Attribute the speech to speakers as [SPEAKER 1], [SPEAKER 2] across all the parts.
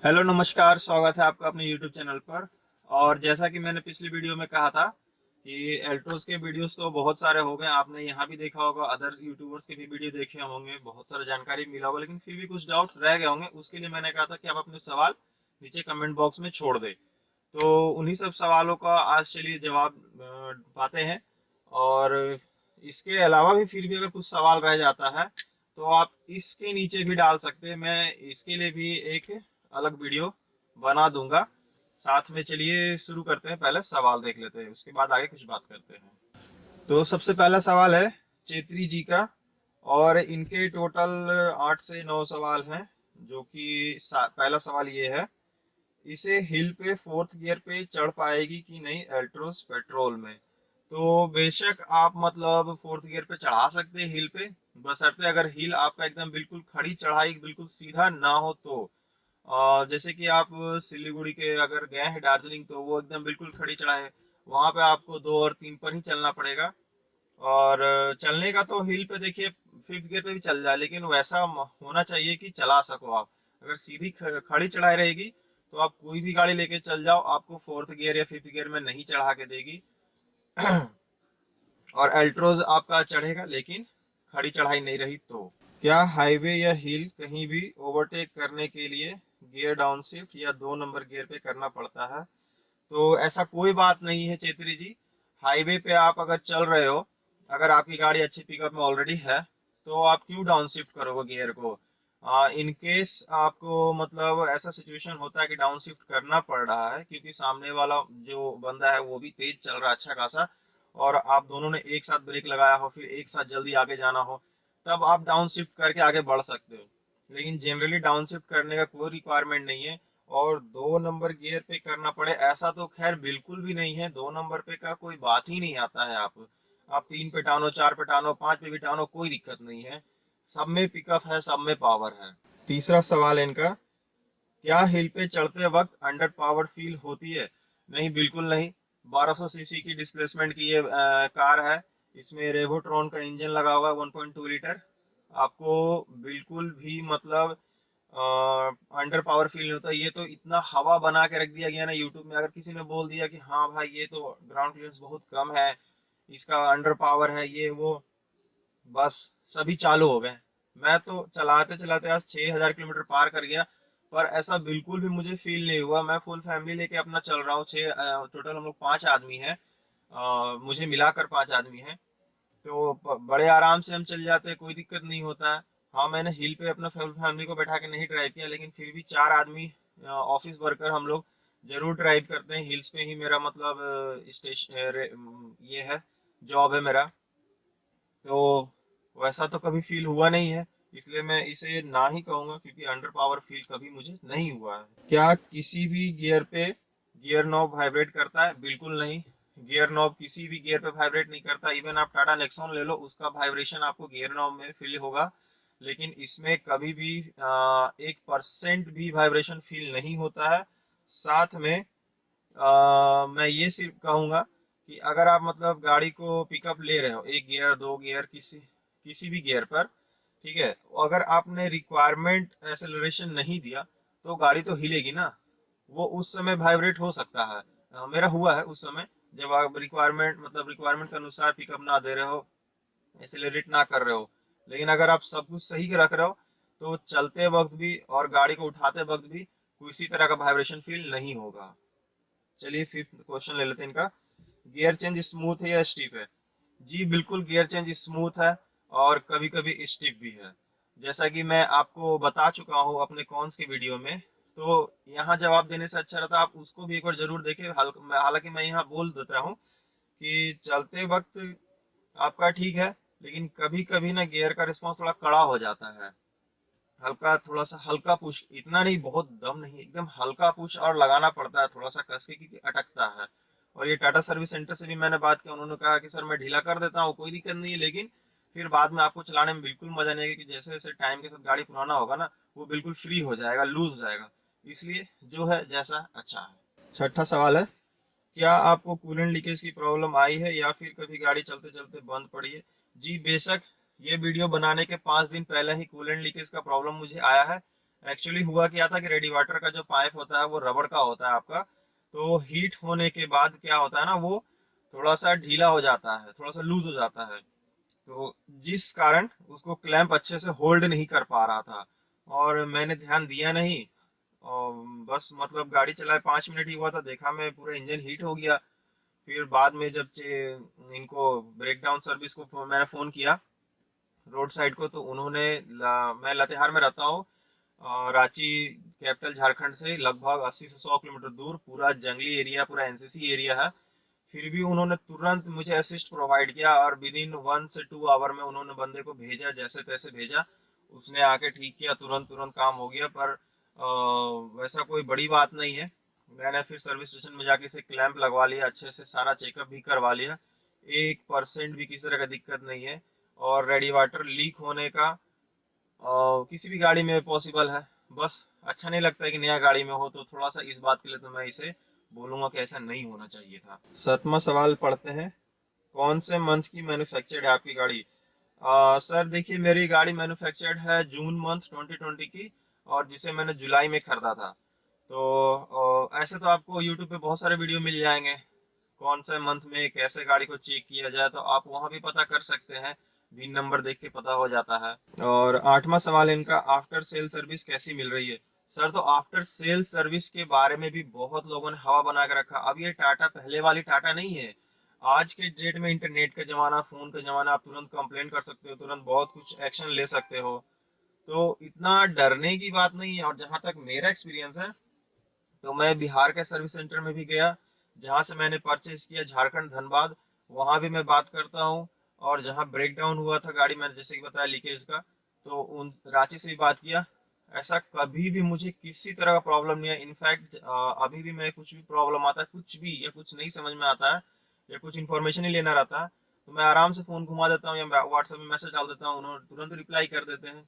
[SPEAKER 1] Hello नमस्कार, स्वागत है आपका अपने YouTube चैनल पर। और जैसा कि मैंने पिछली वीडियो में कहा था कि एल्ट्रोज के वीडियोस तो बहुत सारे हो गए, आपने यहाँ भी देखा होगा, अदर्स यूट्यूबर्स के भी वीडियो देखे होंगे, बहुत सारा जानकारी मिला होगा, लेकिन फिर भी कुछ डाउट्स रह गए होंगे। उसके लिए मैंने कहा था कि आप अपने सवाल नीचे कमेंट बॉक्स में छोड़ दें। तो उन्हीं सब सवालों का आज चलिए जवाब पाते हैं। और इसके अलावा भी फिर भी अगर कुछ सवाल रह जाता है तो आप इसके नीचे भी डाल सकते हैं, मैं इसके लिए भी एक अलग वीडियो बना दूंगा। साथ में चलिए शुरू करते हैं, पहले सवाल देख लेते हैं, उसके बाद आगे कुछ बात करते हैं। तो सबसे पहला सवाल है चेत्री जी का। और इनके टोटल 8 से 9 सवाल हैं। जो कि पहला सवाल ये है, इसे हिल पे फोर्थ गियर पे चढ़ पाएगी कि नहीं एल्ट्रोस पेट्रोल में। तो बेशक आप मतलब फोर्थ गियर पे चढ़ा सकते हैं हिल पे, बशर्ते अगर हिल आपका एकदम बिल्कुल खड़ी चढ़ाई बिल्कुल सीधा ना हो तो। जैसे कि आप सिलीगुड़ी के अगर गए हैं दार्जिलिंग, तो वो एकदम बिल्कुल खड़ी चढ़ाई है, वहां पे आपको 2 और 3 पर ही चलना पड़ेगा। और चलने का तो हिल पे देखिए फिफ्थ गियर पे भी चल जाए, लेकिन वैसा होना चाहिए कि चला सको आप। अगर सीधी खड़ी चढ़ाई रहेगी तो आप कोई भी गाड़ी लेके चल जाओ, आपको फोर्थ गियर या फिफ्थ गियर में नहीं चढ़ा के देगी। और अल्ट्रोज आपका चढ़ेगा, लेकिन खड़ी चढ़ाई नहीं रही तो। क्या हाईवे या हिल कहीं भी ओवरटेक करने के लिए गियर डाउन शिफ्ट या 2 नंबर गियर पे करना पड़ता है? तो ऐसा कोई बात नहीं है चेत्री जी। हाईवे पे आप अगर चल रहे हो, अगर आपकी गाड़ी अच्छी पिकअप में ऑलरेडी है, तो आप क्यों डाउन शिफ्ट करोगे गियर को? इन केस आपको मतलब ऐसा सिचुएशन होता है कि डाउन शिफ्ट करना पड़ रहा है क्योंकि सामने वाला जो बंदा है वो भी तेज चल रहा है अच्छा खासा, और आप दोनों ने एक साथ ब्रेक लगाया हो, फिर एक साथ जल्दी आगे जाना हो, तब आप डाउन शिफ्ट करके आगे बढ़ सकते हो। लेकिन जनरली डाउन शिफ्ट करने का कोई रिक्वायरमेंट नहीं है। और 2 नंबर गियर पे करना पड़े ऐसा तो खैर बिल्कुल भी नहीं है, 2 नंबर पे का कोई बात ही नहीं आता है। आप 3 पे टानो, 4 पे टानो, 5 पे भी टानो, कोई दिक्कत नहीं है। सब में पिकअप है, सब में पावर है। तीसरा सवाल है इनका, क्या हिल पे चढ़ते वक्त अंडर पावर फील होती है? नहीं, बिल्कुल नहीं। 1200 सीसी की डिस्प्लेसमेंट की ये कार है। इसमें रेवोट्रॉन का इंजन लगा हुआ है 1.2 लीटर। आपको बिल्कुल भी मतलब अंडर पावर फील नहीं होता। ये तो इतना हवा बना के रख दिया गया ना यूट्यूब में, अगर किसी ने बोल दिया कि हाँ भाई ये तो ग्राउंड क्लियरेंस बहुत कम है, इसका अंडर पावर है ये वो, बस सभी चालू हो गए। मैं तो चलाते चलाते आज 6000 किलोमीटर पार कर गया, पर ऐसा बिल्कुल भी मुझे फील नहीं हुआ। मैं फुल फैमिली लेके अपना चल रहा हूँ, टोटल हम लोग 5 आदमी हैं। मुझे मिलाकर 5 आदमी हैं। तो बड़े आराम से हम चल जाते हैं, कोई दिक्कत नहीं होता है। हाँ, मैंने हिल पे अपना फुल फैमिली को बैठा के नहीं ड्राइव किया, लेकिन फिर भी 4 आदमी ऑफिस वर्कर हम लोग जरूर ड्राइव करते हैं हिल्स पे ही। मेरा मतलब स्टेशन ये है, जॉब है मेरा। तो वैसा तो कभी फील हुआ नहीं है, इसलिए मैं इसे ना ही कहूंगा, क्योंकि अंडर पावर फील कभी मुझे नहीं हुआ है। क्या किसी भी गियर पे गियर नॉब वाइब्रेट करता है? बिल्कुल नहीं। गियर नॉब किसी भी गियर पे वाइब्रेट नहीं करता। इवन आप टाटा नेक्सॉन ले लो, उसका वाइब्रेशन आपको गियर नॉब में फील होगा, लेकिन इसमें कभी भी 1% भी वाइब्रेशन फील नहीं होता है। साथ में मैं ये सिर्फ कहूंगा कि अगर आप मतलब गाड़ी को पिकअप ले रहे हो, 1 गियर 2 गियर किसी किसी भी गियर पर, ठीक है, अगर आपने रिक्वायरमेंट एक्सेलरेशन नहीं दिया तो गाड़ी तो हिलेगी ना। वो उस समय वाइब्रेट हो सकता है। मेरा हुआ है उस समय, जब आप रिक्वायरमेंट के अनुसार पिकअप ना दे रहे हो, एक्सेलरेट ना कर रहे हो। लेकिन अगर आप सब कुछ सही रख रहे हो तो चलते वक्त भी और गाड़ी को उठाते वक्त भी किसी तरह का वाइब्रेशन फील नहीं होगा। चलिए फिफ्थ क्वेश्चन ले लेते हैं इनका, गियर चेंज स्मूथ है या स्टीप है? जी बिल्कुल, गियर चेंज स्मूथ है और कभी कभी स्टिफ भी है। जैसा कि मैं आपको बता चुका हूँ अपने कॉन्स की वीडियो में, तो यहाँ जवाब देने से अच्छा रहता आप उसको भी एक बार जरूर देखें। हालांकि मैं यहाँ बोल देता हूँ कि चलते वक्त आपका ठीक है, लेकिन कभी कभी ना गियर का रिस्पॉन्स थोड़ा कड़ा हो जाता है। हल्का, थोड़ा सा हल्का पुश, इतना नहीं, बहुत दम नहीं, एकदम हल्का पुश और लगाना पड़ता है थोड़ा सा कस के, क्योंकि अटकता है। और ये टाटा सर्विस सेंटर से भी मैंने बात की, उन्होंने कहा कि सर मैं ढीला कर देता हूँ, कोई दिक्कत नहीं है, लेकिन फिर बाद में आपको चलाने में बिल्कुल मजा नहीं आएगा, क्योंकि जैसे जैसे टाइम के साथ गाड़ी पुराना होगा ना, वो बिल्कुल फ्री हो जाएगा, लूज हो जाएगा। इसलिए जो है जैसा अच्छा है। छठा सवाल है, क्या आपको कूलेंट लीकेज की प्रॉब्लम आई है या फिर कभी गाड़ी चलते चलते बंद पड़ी है? जी बेशक, ये वीडियो बनाने के 5 दिन पहले ही कूलेंट लीकेज का प्रॉब्लम मुझे आया है। एक्चुअली हुआ क्या था कि रेडिएटर का जो पाइप होता है वो रबड़ का होता है आपका, तो हीट होने के बाद क्या होता है ना, वो थोड़ा सा ढीला हो जाता है, थोड़ा सा लूज हो जाता है, तो जिस कारण उसको क्लैंप अच्छे से होल्ड नहीं कर पा रहा था। और मैंने ध्यान दिया नहीं, और बस मतलब गाड़ी चलाए 5 मिनट ही हुआ था, देखा मैं पूरा इंजन हीट हो गया। फिर बाद में जब इनको ब्रेक डाउन सर्विस को मैंने फ़ोन किया रोड साइड को, तो उन्होंने मैं लातेहार में रहता हूँ, रांची कैपिटल झारखंड से लगभग 80 से 100 किलोमीटर दूर, पूरा जंगली एरिया, पूरा एनसीसी एरिया है। फिर भी उन्होंने तुरंत मुझे असिस्ट प्रोवाइड किया और विद इन 1 से 2 आवर में उन्होंने बंदे को भेजा, जैसे तैसे भेजा, उसने आके ठीक किया, तुरंत तुरंत काम हो गया। पर वैसा कोई बड़ी बात नहीं है। मैंने फिर सर्विस स्टेशन में जाके इसे क्लैंप लगवा लिया, अच्छे से सारा चेकअप भी करवा लिया, 1% भी किसी तरह का दिक्कत नहीं है। और रेडिएटर लीक होने का किसी भी गाड़ी में पॉसिबल है, बस अच्छा नहीं लगता है कि नया गाड़ी में हो, तो थोड़ा सा इस बात के लिए तो मैं इसे बोलूंगा कि ऐसा नहीं होना चाहिए था। 7वां सवाल पढ़ते हैं, कौन से मंथ की मैन्युफैक्चर्ड है आपकी गाड़ी? सर देखिए, मेरी गाड़ी मैन्युफैक्चर्ड है जून मंथ 2020 की, और जिसे मैंने जुलाई में खरीदा था। तो ऐसे तो आपको यूट्यूब पे बहुत सारे वीडियो मिल जाएंगे, कौन से मंथ में कैसे गाड़ी को चेक किया जाए, तो आप वहां भी पता कर सकते हैं, विन नंबर देख के पता हो जाता है। और 8वां सवाल इनका, आफ्टर सेल सर्विस कैसी मिल रही है? सर तो आफ्टर सेल सर्विस के बारे में भी बहुत लोगों ने हवा बना के रखा। अब ये टाटा पहले वाली टाटा नहीं है। आज के डेट में इंटरनेट का जमाना, फोन का जमाना, आप तुरंत कंप्लेन कर सकते हो, तुरंत बहुत कुछ एक्शन ले सकते हो, तो इतना डरने की बात नहीं है। और जहां तक मेरा एक्सपीरियंस है, तो मैं बिहार के सर्विस सेंटर में भी गया, जहां से मैंने परचेज किया, झारखंड धनबाद, वहां भी मैं बात करता हूँ। और जहां ब्रेक डाउन हुआ था गाड़ी, मैंने जैसे कि बताया लीकेज का, तो उन रांची से भी बात किया। ऐसा कभी भी मुझे किसी तरह का प्रॉब्लम नहीं है। इनफैक्ट अभी भी मैं कुछ भी प्रॉब्लम आता है, कुछ भी, या कुछ नहीं समझ में आता है, या कुछ इन्फॉर्मेशन ही लेना रहता है, तो मैं आराम से फोन घुमा देता हूँ या व्हाट्सएप में मैसेज डाल देता हूँ, उन्होंने तुरंत रिप्लाई कर देते हैं।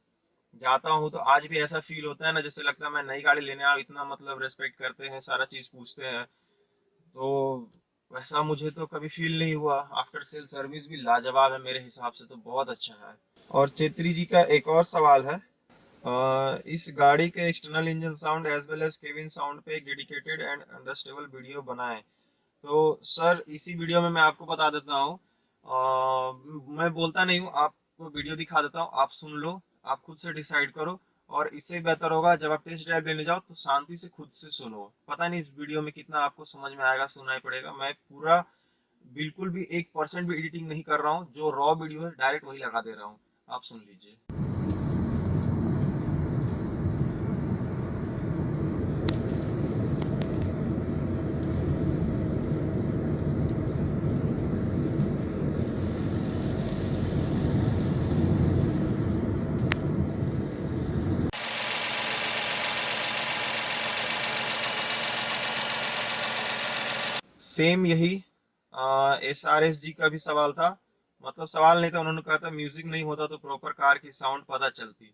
[SPEAKER 1] जाता हूँ तो आज भी ऐसा फील होता है ना, जैसे लगता है मैं नई गाड़ी लेने आया, इतना मतलब रेस्पेक्ट करते हैं, सारा चीज पूछते हैं। तो वैसा मुझे तो कभी फील नहीं हुआ। आफ्टर सेल सर्विस भी लाजवाब है, मेरे हिसाब से तो बहुत अच्छा है। और चेत्री जी का एक और सवाल है, इस गाड़ी के external engine sound as well as cabin sound पे एक डेडिकेटेड एंड अंडरस्टेबल वीडियो बनाएं। तो सर इसी वीडियो में मैं आपको बता देता हूँ, मैं बोलता नहीं हूँ, आपको वीडियो दिखा देता हूँ, आप सुन लो, आप खुद से डिसाइड करो। और इससे बेहतर होगा जब आप टेस्ट ड्राइव लेने जाओ तो शांति से खुद से सुनो, पता नहीं इस वीडियो में कितना आपको समझ में आएगा, सुनाई पड़ेगा। मैं पूरा बिल्कुल भी 1% भी एडिटिंग नहीं कर रहा हूँ, जो रॉ वीडियो है डायरेक्ट वही लगा दे रहा हूँ, आप सुन लीजिए। सेम यही SRS जी का भी सवाल था, मतलब सवाल नहीं था, उन्होंने कहा था म्यूजिक नहीं होता तो प्रॉपर कार की साउंड पता चलती।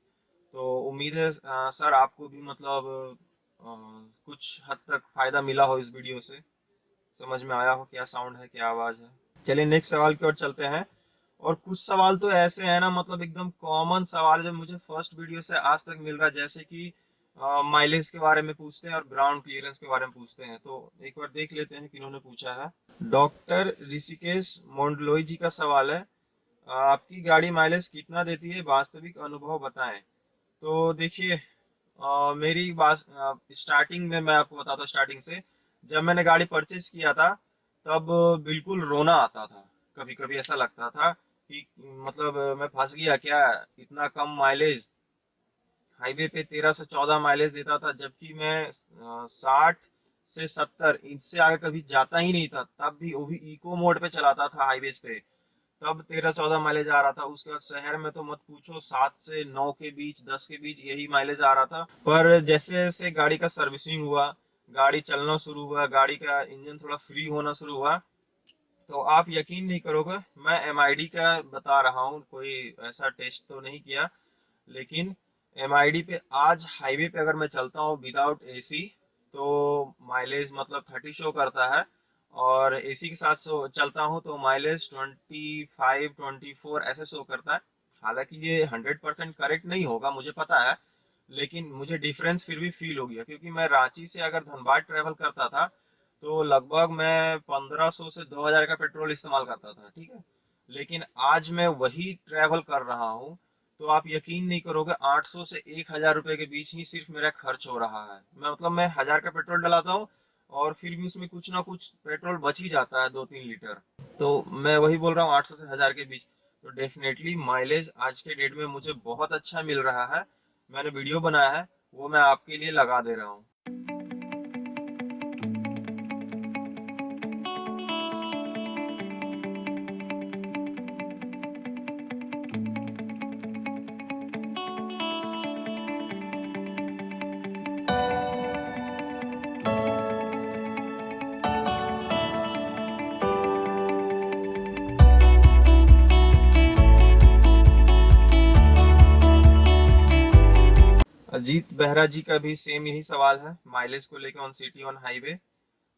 [SPEAKER 1] तो उम्मीद है सर आपको भी मतलब कुछ हद तक फायदा मिला हो इस वीडियो से, समझ में आया हो क्या साउंड है, क्या आवाज है। चलिए नेक्स्ट सवाल की ओर चलते हैं। और कुछ सवाल तो ऐसे हैं ना, मतलब एकदम कॉमन सवाल जो मुझे फर्स्ट वीडियो से आज तक मिल रहा है, जैसे कि माइलेज के बारे में पूछते हैं और ग्राउंड क्लियरेंस के बारे में पूछते हैं। तो एक बार देख लेते हैं किन्होंने पूछा है। डॉक्टर ऋषिकेश मोंडलोई जी का सवाल है, आपकी गाड़ी माइलेज कितना देती है, वास्तविक अनुभव बताएं। तो देखिए, मेरी बात स्टार्टिंग में मैं आपको बताता हूँ, स्टार्टिंग से जब मैंने गाड़ी परचेज किया था, तब बिल्कुल रोना आता था। कभी कभी ऐसा लगता था कि मतलब मैं फंस गया क्या, इतना कम माइलेज, हाईवे पे 13 से 14 माइलेज देता था, जबकि मैं 60 से 70, इससे आगे कभी जाता ही नहीं था। तब भी वो भी इको मोड पे चलाता था हाईवेज पे, तब 13-14 माइलेज आ रहा था। उसके बाद शहर में तो मत पूछो, 7 से 9 के बीच, 10 के बीच यही माइलेज आ रहा था। पर जैसे जैसे गाड़ी का सर्विसिंग हुआ, गाड़ी चलना शुरू हुआ, गाड़ी का इंजन थोड़ा फ्री होना शुरू हुआ, तो आप यकीन नहीं करोगे, मैं MID का बता रहा हूँ, कोई ऐसा टेस्ट तो नहीं किया, लेकिन MID पे आज हाईवे पे अगर मैं चलता हूँ विदाउट AC, तो माइलेज मतलब 30 शो करता है। और AC के साथ चलता हूँ तो माइलेज 25-24 ऐसे शो करता है। हालांकि ये 100% करेक्ट नहीं होगा, मुझे पता है, लेकिन मुझे डिफरेंस फिर भी फील हो गया, क्योंकि मैं रांची से अगर धनबाद ट्रेवल करता था तो लगभग मैं 1500 से 2000 का पेट्रोल इस्तेमाल करता था, ठीक है। लेकिन आज मैं वही ट्रेवल कर रहा हूँ तो आप यकीन नहीं करोगे, 800 से 1000 रुपए के बीच ही सिर्फ मेरा खर्च हो रहा है। मैं 1000 का पेट्रोल डलाता हूँ और फिर भी उसमें कुछ ना कुछ पेट्रोल बच ही जाता है, 2-3 लीटर। तो मैं वही बोल रहा हूँ, 800 से 1000 के बीच। तो डेफिनेटली माइलेज आज के डेट में मुझे बहुत अच्छा मिल रहा है। मैंने वीडियो बनाया है, वो मैं आपके लिए लगा दे रहा हूँ। अजीत बेहरा जी का भी सेम यही सवाल है माइलेज को लेकर ऑन सिटी ऑन हाईवे।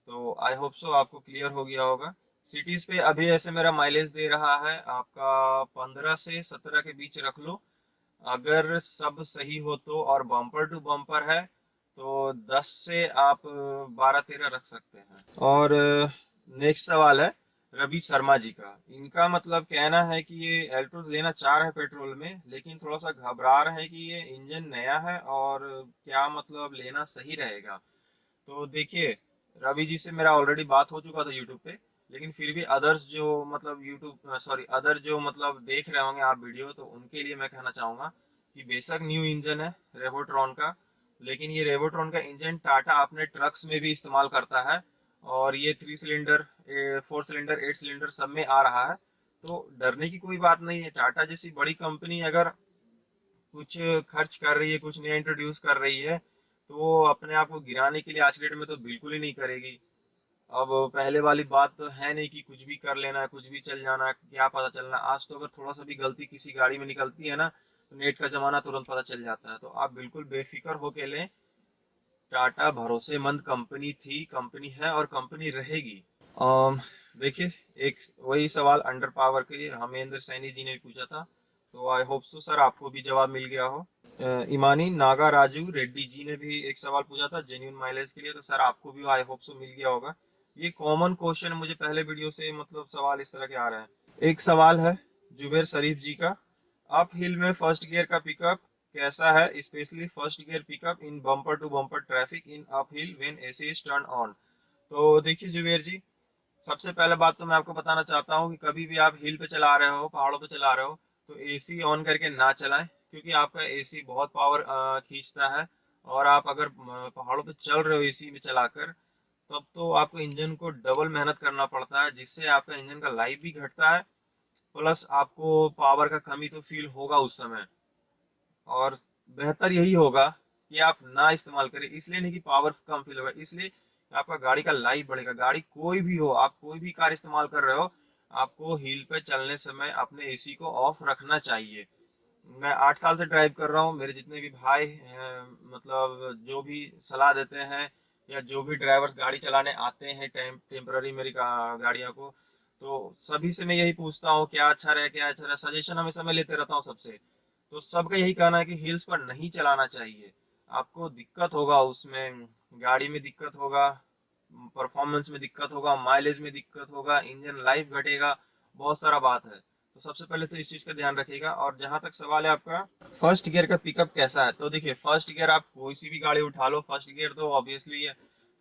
[SPEAKER 1] तो आई होप सो आपको क्लियर हो गया होगा। सिटीज पे अभी ऐसे मेरा माइलेज दे रहा है आपका 15 से 17 के बीच रख लो। अगर सब सही हो तो, और बम्पर टू बम्पर है तो 10 से आप 12-13 रख सकते हैं। और नेक्स्ट सवाल है रवि शर्मा जी का। इनका मतलब कहना है कि ये एल्ट्रोज लेना चाह रहे हैं पेट्रोल में, लेकिन थोड़ा सा घबरा रहे हैं कि ये इंजन नया है और क्या मतलब लेना सही रहेगा। तो देखिए, रवि जी से मेरा ऑलरेडी बात हो चुका था यूट्यूब पे, लेकिन फिर भी अदर्स जो मतलब यूट्यूब सॉरी अदर जो मतलब देख रहे होंगे आप वीडियो, तो उनके लिए मैं कहना चाहूंगा कि बेशक न्यू इंजन है रेवोट्रॉन का, लेकिन ये रेवोट्रॉन का इंजन टाटा अपने ट्रक्स में भी इस्तेमाल करता है, और ये 3 सिलेंडर 4 सिलेंडर 8 सिलेंडर सब में आ रहा है। तो डरने की कोई बात नहीं है। टाटा जैसी बड़ी कंपनी अगर कुछ खर्च कर रही है, कुछ नया इंट्रोड्यूस कर रही है, तो वो अपने आप को गिराने के लिए आज के डेट में तो बिल्कुल ही नहीं करेगी। अब पहले वाली बात तो है नहीं कि कुछ भी कर लेना, कुछ भी चल जाना, क्या पता चलना। आज तो अगर थोड़ा सा भी गलती किसी गाड़ी में निकलती है ना, तो नेट का जमाना, तुरंत पता चल जाता है। तो आप बिल्कुल बेफिक्र होके लें। टाटा भरोसेमंद कंपनी थी, कंपनी है और कंपनी रहेगी। अम, देखिए, एक वही सवाल अंडर पावर के हमेंद्र सैनी जी ने पूछा था, तो आई होप सो सर आपको भी जवाब मिल गया हो। इमानी नागा राजू रेड्डी जी ने भी एक सवाल पूछा था जेन्युइन माइलेज के लिए, तो सर आपको भी आई होप सो मिल गया होगा। ये कॉमन क्वेश्चन मुझे पहले वीडियो से मतलब सवाल इस तरह के आ रहे हैं। एक सवाल है जुबेर शरीफ जी का, अप हिल में फर्स्ट गियर का पिकअप कैसा है, specially first gear pickup in bumper to bumper traffic in up hill when AC is turn on. तो देखिए जुबेर जी, सबसे पहले बात तो मैं आपको बताना चाहता हूँ कि कभी भी आप हिल पे चला रहे हो, पहाड़ों पे चला रहे हो, तो एसी ऑन करके ना चलाएं, क्योंकि आपका एसी बहुत पावर खींचता है। और आप अगर पहाड़ों पे चल रहे हो एसी में चलाकर, तब तो आपको इंजन को डबल मेहनत करना पड़ता है, जिससे आपका इंजन का लाइफ भी घटता है, प्लस आपको पावर का कमी तो फील होगा उस समय। और बेहतर यही होगा कि आप ना इस्तेमाल करें, इसलिए नहीं कि पावर कम फील होगा, इसलिए आपका गाड़ी का लाइफ बढ़ेगा। गाड़ी कोई भी हो, आप कोई भी कार इस्तेमाल कर रहे हो, आपको हिल पे चलने समय अपने एसी को ऑफ रखना चाहिए। मैं 8 साल से ड्राइव कर रहा हूँ, मेरे जितने भी भाई हैं, मतलब जो भी सलाह देते हैं, या जो भी ड्राइवर्स गाड़ी चलाने आते हैं टेम्पररी मेरी गाड़ियों को, तो सभी से मैं यही पूछता हूँ क्या अच्छा रहे, क्या अच्छा रहे, सजेशन हमेशा मैं लेते रहता हूँ सबसे। तो सबका यही कहना है कि हिल्स पर नहीं चलाना चाहिए। आपको दिक्कत होगा उसमें, गाड़ी में दिक्कत होगा, परफॉर्मेंस में दिक्कत होगा, माइलेज में दिक्कत होगा, इंजन लाइफ घटेगा, बहुत सारा बात है। तो सबसे पहले तो इस चीज का ध्यान रखिएगा। और जहां तक सवाल है आपका फर्स्ट गियर का पिकअप कैसा है, तो देखिए फर्स्ट गियर आप कोई सी भी गाड़ी उठा लो, फर्स्ट गियर तो ऑब्वियसली है,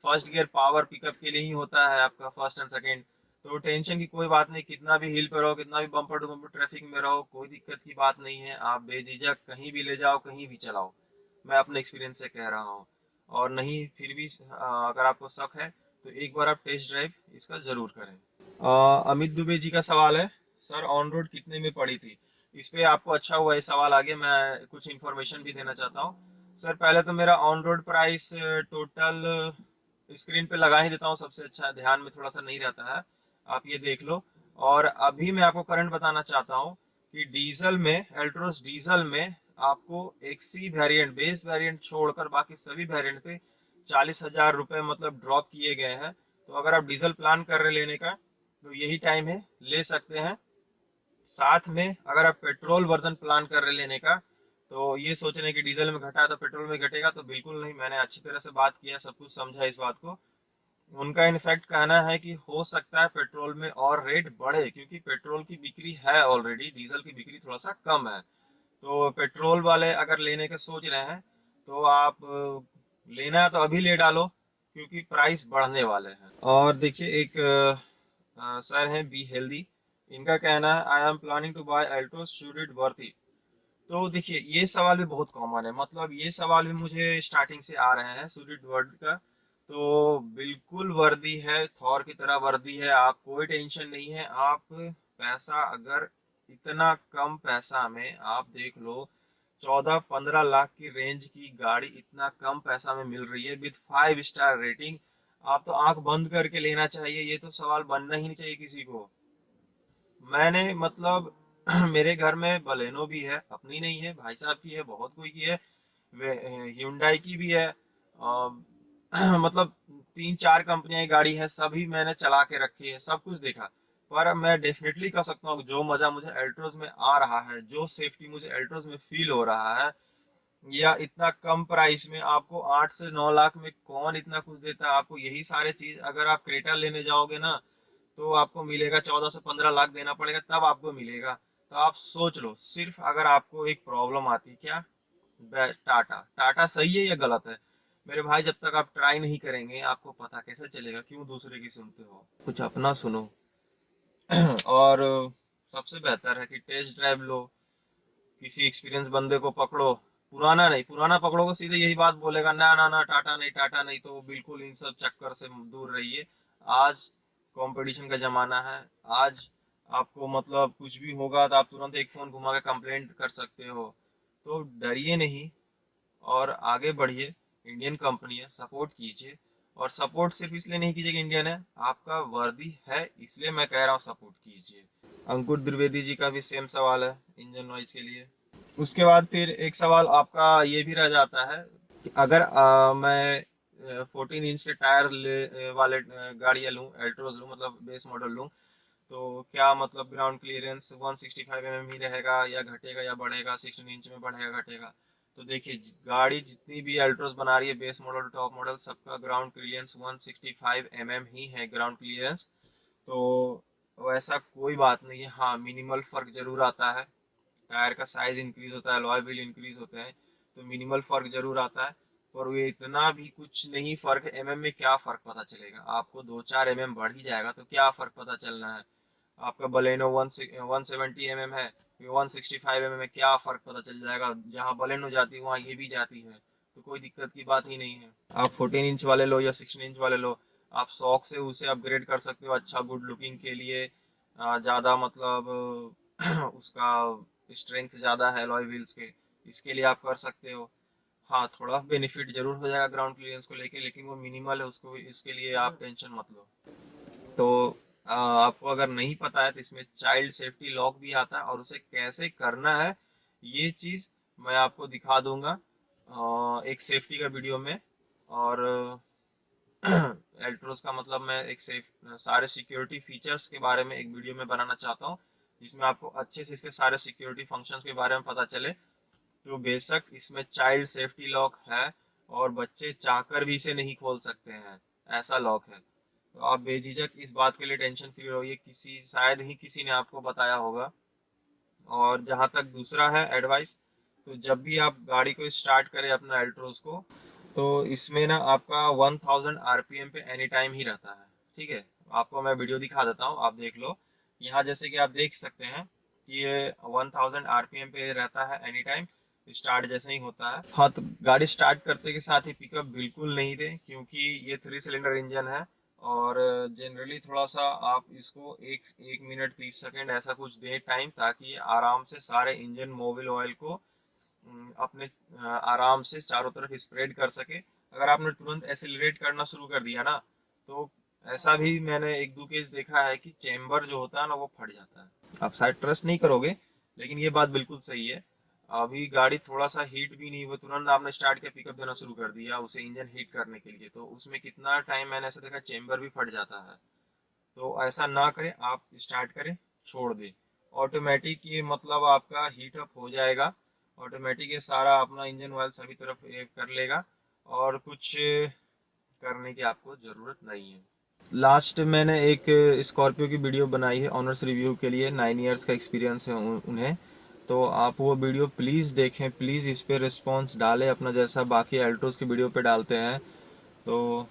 [SPEAKER 1] फर्स्ट गियर पावर पिकअप के लिए ही होता है आपका, फर्स्ट एंड सेकंड। तो टेंशन की कोई बात नहीं, कितना भी हिल पे रहो, कितना भी बम्पर टू बम्पर ट्रैफिक में रहो, कोई दिक्कत की बात नहीं है। आप बेझिझक कहीं भी ले जाओ, कहीं भी चलाओ, मैं अपने एक्सपीरियंस से कह रहा हूँ। और नहीं फिर भी अगर आपको शक है तो एक बार आप टेस्ट ड्राइव इसका जरूर करें। अमित दुबे जी का सवाल है, सर ऑन रोड कितने में पड़ी थी। इस पे आपको अच्छा हुआ ये सवाल आ गया, मैं कुछ इन्फॉर्मेशन भी देना चाहता हूँ। सर पहले तो मेरा on road price total screen पे लगा ही देता हूँ, सबसे अच्छा, ध्यान में थोड़ा सा नहीं रहता है, आप ये देख लो। और अभी मैं आपको करंट बताना चाहता हूँ कि डीजल में, एल्ट्रोस डीजल में आपको एक्सी वेरिएंट, बेस वेरिएंट छोड़कर बाकी सभी वेरिएंट पे 40,000 रुपये मतलब ड्रॉप किए गए हैं। तो अगर आप डीजल प्लान कर रहे लेने का, तो यही टाइम है, ले सकते हैं। साथ में अगर आप पेट्रोल वर्जन प्लान कर रहे लेने का, तो ये सोच रहे हैं कि डीजल में घटा है तो पेट्रोल में घटेगा, तो बिल्कुल नहीं। मैंने अच्छी तरह से बात किया, सब कुछ समझा इस बात को। उनका इनफैक्ट कहना है कि हो सकता है पेट्रोल में और रेट बढ़े, क्योंकि पेट्रोल की बिक्री है ऑलरेडी, डीजल की बिक्री थोड़ा सा कम है। तो पेट्रोल वाले अगर लेने का सोच रहे हैं तो आप लेना है तो अभी ले डालो, क्योंकि प्राइस बढ़ने वाले हैं। और देखिए एक सर हैं बी हेल्दी, इनका कहना है I am planning to buy Altroz, should it worth it. तो देखिए ये सवाल भी बहुत कॉमन है, मतलब ये सवाल भी मुझे स्टार्टिंग से आ रहे हैं सूर्य वर्ड का। तो बिल्कुल वर्दी है, थॉर की तरह वर्दी है, आप कोई टेंशन नहीं है। आप पैसा अगर इतना कम पैसा में आप देख लो, 14-15 लाख की रेंज की गाड़ी इतना कम पैसा में मिल रही है विद 5 स्टार रेटिंग, आप तो आंख बंद करके लेना चाहिए। ये तो सवाल बनना ही नहीं चाहिए किसी को। मैंने मतलब मेरे घर में बलेनो भी है, अपनी नहीं है, भाई साहब की है, बहुत कोई की है, hyundai की भी है। मतलब 3-4 कंपनियां की गाड़ी है, सभी मैंने चला के रखी है, सब कुछ देखा। पर मैं डेफिनेटली कह सकता हूँ जो मजा मुझे एल्ट्रोज में आ रहा है, जो सेफ्टी मुझे एल्ट्रोज में फील हो रहा है, या इतना कम प्राइस में आपको 8 से 9 लाख में कौन इतना कुछ देता है आपको। यही सारे चीज अगर आप क्रेटा लेने जाओगे ना, तो आपको मिलेगा 14 से 15 लाख देना पड़ेगा, तब आपको मिलेगा। तो आप सोच लो, सिर्फ अगर आपको एक प्रॉब्लम आती क्या, टाटा टाटा सही है या गलत है? मेरे भाई जब तक आप ट्राई नहीं करेंगे आपको पता कैसे चलेगा? क्यों दूसरे की सुनते हो, कुछ अपना सुनो। और सबसे बेहतर है कि टेस्ट ड्राइव लो, किसी एक्सपीरियंस बंदे को पकड़ो। पुराना नहीं, पुराना पकड़ोगे सीधे यही बात बोलेगा, ना ना ना टाटा नहीं, टाटा नहीं। तो बिल्कुल इन सब चक्कर से दूर रहिए। आज कंपटीशन का जमाना है। आज आपको मतलब कुछ भी होगा तो आप तुरंत एक फोन घुमा के कंप्लेंट कर सकते हो। तो डरिए नहीं और आगे बढ़िए। इंडियन कंपनी है, सपोर्ट कीजिए। और सपोर्ट सिर्फ इसलिए नहीं कीजिए कि इंडियन है, आपका वर्दी है इसलिए मैं कह रहा हूँ सपोर्ट कीजिए। अंकुर द्विवेदी जी का भी सेम सवाल है इंजन नॉइज के लिए। उसके बाद फिर एक सवाल आपका ये भी रह जाता है कि अगर मैं 14 इंच के टायर वाले गाड़ियाँ लूँ, एल्ट्रोज लूँ, मतलब बेस मॉडल लूँ, तो क्या मतलब ग्राउंड क्लियरेंस 165 mm ही रहेगा या घटेगा या बढ़ेगा, 16 इंच में बढ़ेगा घटेगा? तो देखिए गाड़ी जितनी भी अल्ट्रोज बना रही है, बेस मॉडल टॉप मॉडल, सबका ग्राउंड क्लियरेंस 165 mm ही है ग्राउंड क्लियरेंस। तो वैसा कोई बात नहीं है। हाँ, मिनिमल फर्क जरूर आता है, टायर का साइज इंक्रीज होता है, अलॉय व्हील इंक्रीज होते हैं, तो मिनिमल फर्क जरूर आता है। पर ये इतना भी कुछ नहीं फर्क है, एमएम में क्या फर्क पता चलेगा आपको? 2-4 mm बढ़ ही जाएगा तो क्या फर्क पता चलना है? आपका बलेनो 170 mm है, 165 mm में क्या फर्क पता चल जाएगा? जहाँ बलेनो जाती है वहाँ ये भी जाती है, तो कोई दिक्कत की बात ही नहीं है। आप 14 इंच वाले लो या 16 इंच वाले लो, आप शौक से उसे अपग्रेड कर सकते हो अच्छा गुड लुकिंग के लिए। ज़्यादा मतलब उसका स्ट्रेंथ ज़्यादा है अलॉय व्हील्स के, इसके लिए आप कर सकते हो। हाँ, थोड़ा बेनिफिट जरूर हो जाएगा ग्राउंड क्लियरेंस को लेके, लेकिन वो मिनिमल है, उसको इसके लिए आप टेंशन मत लो। तो आपको अगर नहीं पता है तो इसमें चाइल्ड सेफ्टी लॉक भी आता है, और उसे कैसे करना है ये चीज़ मैं आपको दिखा दूंगा एक सेफ्टी का वीडियो में। और एल्ट्रोस का मतलब मैं एक सेफ सारे सिक्योरिटी फीचर्स के बारे में एक वीडियो में बनाना चाहता हूँ, जिसमें आपको अच्छे से इसके सारे सिक्योरिटी फंक्शंस के बारे में पता चले। तो बेशक इसमें चाइल्ड सेफ्टी लॉक है, और बच्चे चाहकर भी इसे नहीं खोल सकते हैं, ऐसा लॉक है। तो आप बेझिझक इस बात के लिए टेंशन फ्री रहिए, किसी शायद ही किसी ने आपको बताया होगा। और जहाँ तक दूसरा है एडवाइस, तो जब भी आप गाड़ी को स्टार्ट करें अपना एल्ट्रोस को, तो इसमें ना आपका 1000 RPM पे एनी टाइम ही रहता है। ठीक है, आपको मैं वीडियो दिखा देता हूँ, आप देख लो। यहाँ जैसे कि आप देख सकते हैं कि ये 1000 RPM पे रहता है एनी टाइम, स्टार्ट जैसे ही होता है। हाँ, तो गाड़ी स्टार्ट करते के साथ ही पिकअप बिल्कुल नहीं दे, क्योंकि ये 3 सिलेंडर इंजन है। और जनरली थोड़ा सा आप इसको 1 1 मिनट 30 सेकेंड ऐसा कुछ दें टाइम, ताकि आराम से सारे इंजन मोबिल ऑयल को अपने आराम से चारों तरफ स्प्रेड कर सके। अगर आपने तुरंत एक्सीलरेट करना शुरू कर दिया ना, तो ऐसा भी मैंने 1-2 केस देखा है कि चेम्बर जो होता है ना वो फट जाता है। आप शायद ट्रस्ट नहीं करोगे, लेकिन ये बात बिल्कुल सही है। अभी गाड़ी थोड़ा सा हीट भी नहीं हुआ, तुरंत आपने स्टार्ट किया, पिकअप देना शुरू कर दिया उसे इंजन हीट करने के लिए, तो उसमें कितना टाइम मैंने ऐसा देखा चेम्बर भी फट जाता है। तो ऐसा ना करें, आप स्टार्ट करें, छोड़ दें, ऑटोमेटिक ये मतलब आपका हीट अप हो जाएगा। ऑटोमेटिक ये सारा अपना इंजन ऑयल सभी तरफ ये कर लेगा और कुछ करने की आपको ज़रूरत नहीं है। लास्ट मैंने एक स्कॉर्पियो की वीडियो बनाई है ऑनर्स रिव्यू के लिए, 9 इयर्स का एक्सपीरियंस है उन्हें, तो आप वो वीडियो प्लीज़ देखें, प्लीज़ इस पे रिस्पॉन्स डालें अपना, जैसा बाकी अल्टोस की वीडियो पे डालते हैं, तो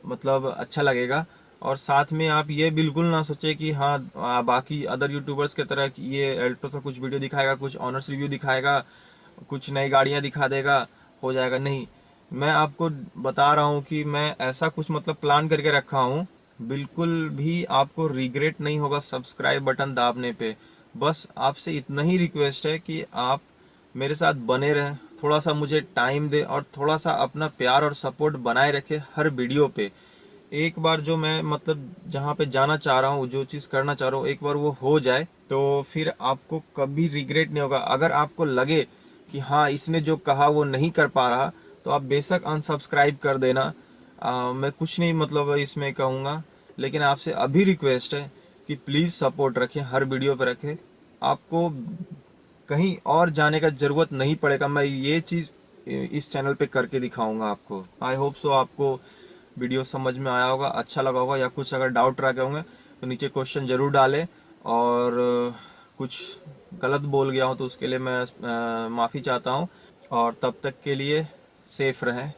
[SPEAKER 1] मतलब अच्छा लगेगा। और साथ में आप ये बिल्कुल ना सोचें कि हाँ बाकी अदर यूट्यूबर्स की तरह कि ये अल्टोस का कुछ वीडियो दिखाएगा, कुछ ऑनर्स रिव्यू दिखाएगा, कुछ नई गाड़ियाँ दिखा देगा, हो जाएगा। नहीं, मैं आपको बता रहा हूँ कि मैं ऐसा कुछ मतलब प्लान करके रखा हूँ, बिल्कुल भी आपको रिग्रेट नहीं होगा सब्सक्राइब बटन दाबने पे। बस आपसे इतना ही रिक्वेस्ट है कि आप मेरे साथ बने रहें, थोड़ा सा मुझे टाइम दे और थोड़ा सा अपना प्यार और सपोर्ट बनाए रखे हर वीडियो पे। एक बार जो मैं मतलब जहाँ पे जाना चाह रहा हूँ, जो चीज़ करना चाह रहा हूँ, एक बार वो हो जाए तो फिर आपको कभी रिग्रेट नहीं होगा। अगर आपको लगे कि हाँ इसने जो कहा वो नहीं कर पा रहा, तो आप बेशक अनसब्सक्राइब कर देना। मैं कुछ नहीं मतलब इसमें कहूँगा, लेकिन आपसे अभी रिक्वेस्ट है कि प्लीज़ सपोर्ट रखें, हर वीडियो पे रखें। आपको कहीं और जाने का ज़रूरत नहीं पड़ेगा, मैं ये चीज़ इस चैनल पे करके दिखाऊंगा आपको। आई होप सो आपको वीडियो समझ में आया होगा, अच्छा लगा होगा, या कुछ अगर डाउट रह गए होंगे तो नीचे क्वेश्चन ज़रूर डालें। और कुछ गलत बोल गया हूँ तो उसके लिए मैं माफ़ी चाहता हूँ। और तब तक के लिए सेफ रहें।